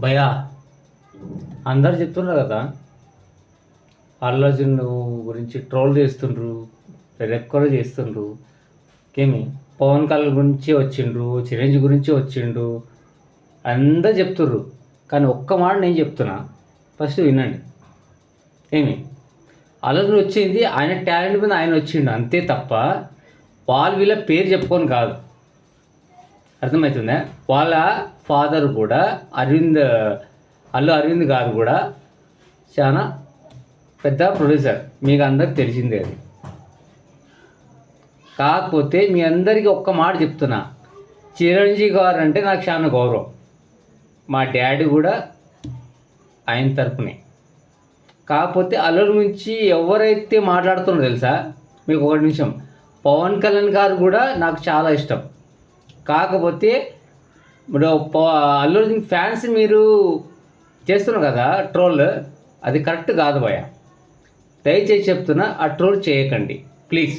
భయా అందరు చెప్తున్నారు కదా, అల్లు అర్జున్ గురించి ట్రోల్ చేస్తుండ్రు, రెక్కలు చేస్తుండ్రు. ఏమి పవన్ కళ్యాణ్ గురించి వచ్చిండ్రు, చిరంజీవి గురించి వచ్చిండ్రు, అందరు చెప్తుర్రు. కానీ ఒక్క మాట నేను చెప్తున్నా, ఫస్ట్ వినండి. ఏమి అల్లు వచ్చింది ఆయన టాలెంట్ మీద ఆయన వచ్చిండు అంతే తప్ప వాళ్ళు వీళ్ళ పేరు చెప్పుకొని కాదు. అర్థమవుతుందా? వాళ్ళ ఫాదర్ కూడా అల్లు అరవింద్ గారు కూడా చాలా పెద్ద ప్రొడ్యూసర్, మీకు అందరికి తెలిసిందే అది. కాకపోతే మీ అందరికీ ఒక్క మాట చెప్తున్నా, చిరంజీవి గారు అంటే నాకు చాలా గౌరవం. మా డాడీ కూడా ఆయన తరపునే. కాకపోతే అల్లు గురించి ఎవరైతే మాట్లాడుతున్నారో తెలుసా మీకు ఒక నిమిషం, పవన్ కళ్యాణ్ గారు కూడా నాకు చాలా ఇష్టం. కాకపోతే ఇప్పుడు అల్లు అర్జున్ ఫ్యాన్స్ మీరు చేస్తున్నారు కదా ట్రోల్, అది కరెక్ట్ కాదు భయ. దయచేసి చెప్తున్నా, ఆ ట్రోల్ చేయకండి ప్లీజ్.